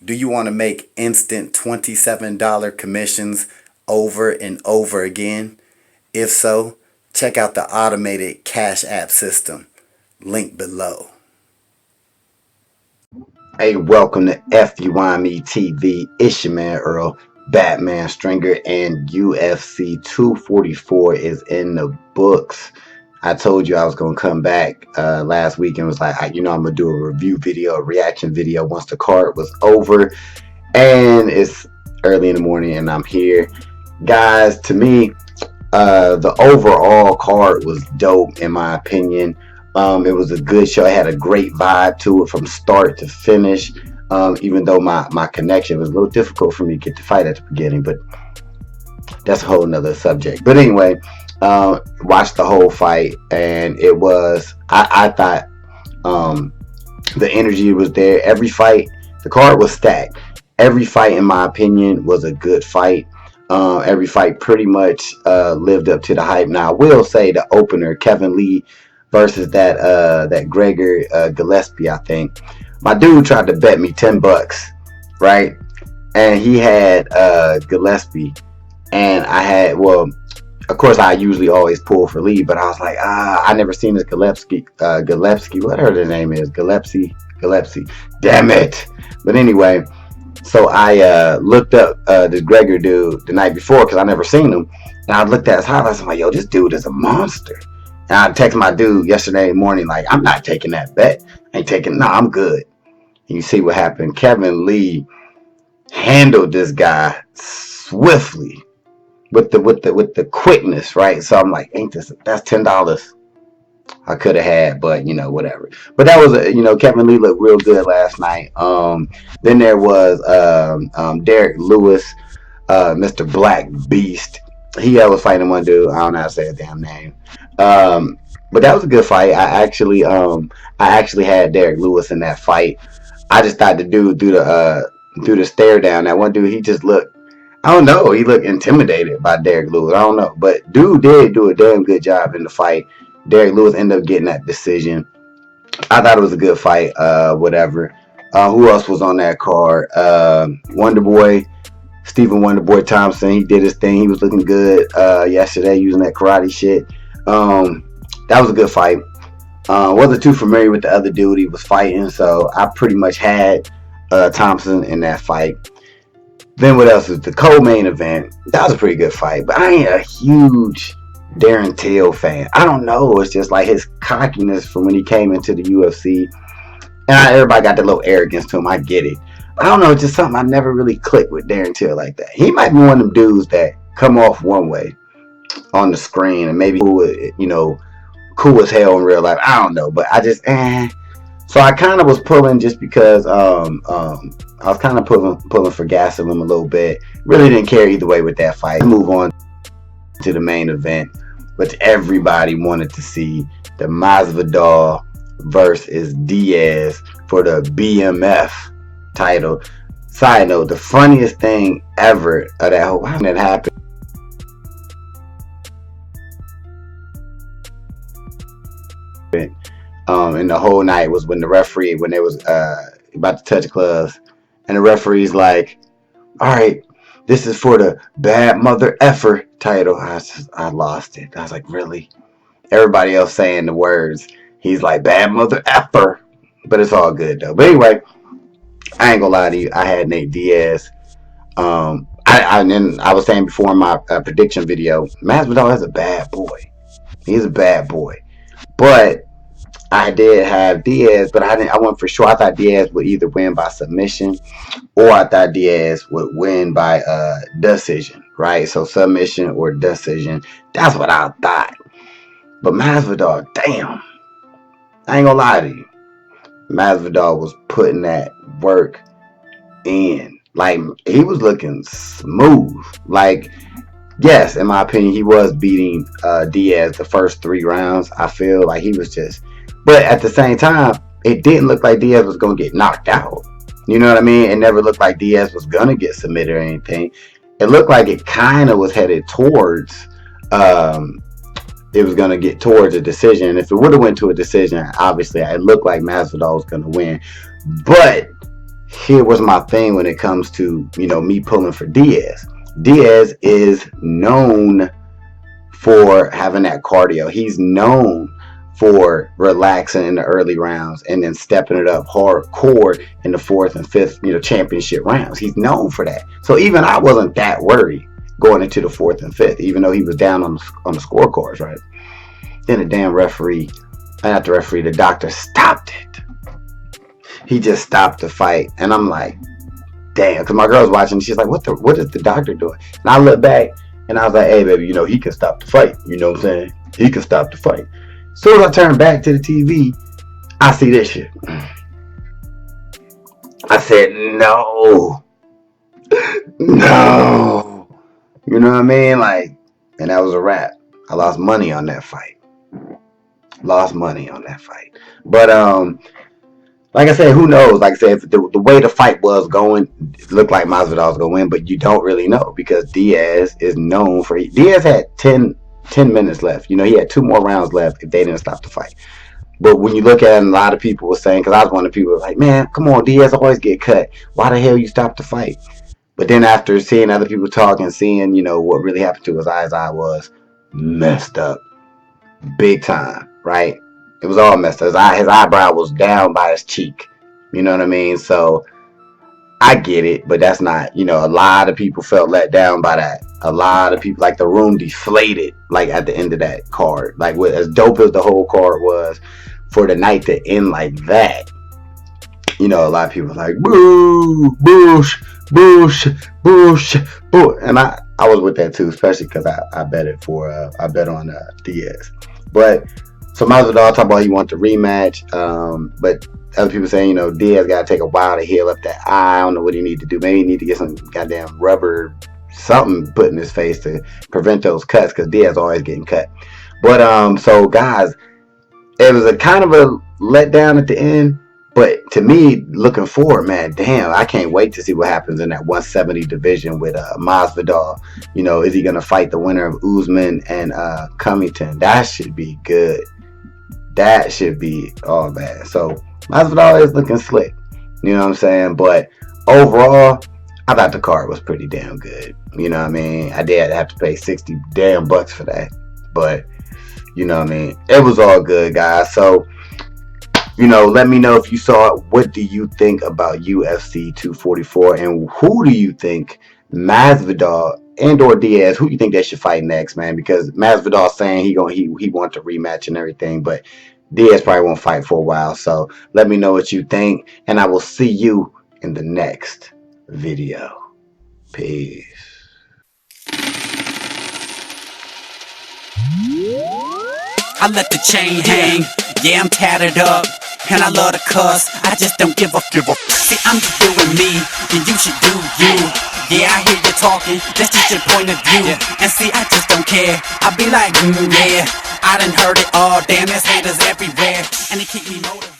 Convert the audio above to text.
Do you want to make instant $27 commissions over and over again? If so, check out the automated Cash App system. Link below. Hey, welcome to FUIMETV. It's your man Earl, Batman Stringer, and UFC 244 is in the books. I told you I was going to come back last week and was like, I'm going to do a review video, a reaction video once the card was over. And it's early in the morning and I'm here. Guys, to me, the overall card was dope in my opinion. It was a good show. It had a great vibe to it from start to finish. Even though my connection was a little difficult for me to get the fight at the beginning, but that's a whole nother subject. But anyway, watched the whole fight and it was, I thought the energy was there. Every fight, the card was stacked. Every fight, in my opinion, was a good fight. Every fight pretty much lived up to the hype. Now, I will say the opener, Kevin Lee versus that Gregor Gillespie, I think. My dude tried to bet me $10, right? And he had Gillespie, and I had, well, of course, I usually always pull for Lee, but I was like, I never seen this Gillespie, whatever the name is, Gillespie. Damn it! But anyway, so I looked up this Gregor dude the night before because I never seen him, and I looked at his highlights. I'm like, yo, this dude is a monster. And I text my dude yesterday morning, like, I'm not taking that bet. I'm good. And you see what happened. Kevin Lee handled this guy swiftly with the quickness, right? So I'm like, that's $10 I could have had, but whatever. But that was Kevin Lee looked real good last night. Then there was Derrick Lewis, Mr. Black Beast. He was fighting one dude. I don't know how to say his damn name. But that was a good fight. I actually had Derrick Lewis in that fight. I just thought the dude threw the stare down. That one dude, he just looked, I don't know, he looked intimidated by Derrick Lewis. I don't know. But dude did do a damn good job in the fight. Derrick Lewis ended up getting that decision. I thought it was a good fight. Whatever. Who else was on that card? Wonderboy, Stephen Wonderboy Thompson. He did his thing. He was looking good yesterday using that karate shit. That was a good fight. Wasn't too familiar with the other dude he was fighting, so I pretty much had Thompson in that fight. Then what else is the co-main event? That was a pretty good fight, but I ain't a huge Darren Till fan. I don't know. It's just like his cockiness from when he came into the UFC, and everybody got that little arrogance to him. I get it. I don't know. It's just something I never really clicked with Darren Till like that. He might be one of them dudes that come off one way on the screen and maybe cool as hell in real life. I don't know, but I just So I kind of was pulling just because I was kind of pulling for gas of him a little bit. Really didn't care either way with that fight. Move on to the main event, which everybody wanted to see, the Masvidal versus Diaz for the BMF title. Side note, the funniest thing ever of that whole thing that happened in the whole night was when they was about to touch gloves, and the referee's like, all right, this is for the bad mother effer title. I lost it. I was like, really? Everybody else saying the words. He's like, bad mother effer. But it's all good though. But anyway, I ain't gonna lie to you. I had Nate Diaz. I was saying before in my prediction video, Masvidal is a bad boy. He's a bad boy. But I did have Diaz, but I went for sure. I thought Diaz would either win by submission or I thought Diaz would win by decision, right? So submission or decision. That's what I thought. But Masvidal, damn. I ain't gonna lie to you. Masvidal was putting that work in. Like, he was looking smooth. Like, yes, in my opinion, he was beating Diaz the first 3 rounds. I feel like he was just... But at the same time, it didn't look like Diaz was going to get knocked out. You know what I mean? It never looked like Diaz was going to get submitted or anything. It looked like it kind of was headed towards... it was going to get towards a decision. If it would have went to a decision, obviously, it looked like Masvidal was going to win. But here was my thing when it comes to, me pulling for Diaz. Diaz is known for having that cardio. He's known for relaxing in the early rounds and then stepping it up hardcore in the fourth and fifth, championship rounds. He's known for that. So even I wasn't that worried going into the fourth and fifth, even though he was down on the scorecards, right? Then the damn the doctor stopped it. He just stopped the fight, and I'm like, damn, because my girl's watching. She's like, what is the doctor doing? And I look back, and I was like, hey, baby, he can stop the fight. You know what I'm saying? He can stop the fight. So as I turn back to the TV, I see this shit. I said, no. No. You know what I mean? Like, and that was a wrap. I lost money on that fight. But, like I said, who knows? Like I said, if the way the fight was going, it looked like Masvidal was going to win, but you don't really know because Diaz is known for... Diaz had 10 minutes left. He had 2 more rounds left if they didn't stop the fight. But when you look at it, a lot of people were saying, because I was one of the people who were like, man, come on, Diaz always get cut. Why the hell you stop the fight? But then after seeing other people talk and seeing, what really happened to his eyes, I was messed up. Big time, right? It was all messed up. His eyebrow was down by his cheek. You know what I mean? So I get it, but that's not, a lot of people felt let down by that. A lot of people, like the room deflated, like at the end of that card. Like as dope as the whole card was, for the night to end like that, a lot of people were like, boo, boosh, boosh, boosh, boo. And I was with that too, especially because I bet on Diaz. But so Masvidal talk about he wanted to rematch, but other people saying, Diaz got to take a while to heal up that eye. I don't know what he need to do. Maybe he need to get some goddamn rubber, something put in his face to prevent those cuts, because Diaz always getting cut. But so guys, it was a kind of a letdown at the end. But to me, looking forward, man, damn, I can't wait to see what happens in that 170 division with Masvidal. Is he gonna fight the winner of Usman and Covington? That should be good. That should be all bad. So Masvidal is looking slick. You know what I'm saying? But overall, I thought the card was pretty damn good. You know what I mean? I did have to pay $60 damn bucks for that. But, you know what I mean? It was all good, guys. So, let me know if you saw it. What do you think about UFC 244? And who do you think, Masvidal and or Diaz, who do you think they should fight next, man? Because Masvidal saying he wants a rematch and everything, but Diaz probably won't fight for a while. So let me know what you think, and I will see you in the next video. Peace. I let the chain hang, yeah, I'm tattered up, and I love to cuss, I just don't give a See, I'm just doing me, and you should do you. Yeah, I hear you talking, that's just your point of view. And see, I just don't care, I be like, yeah, I done heard it all, damn, there's haters everywhere, and they keep me motivated.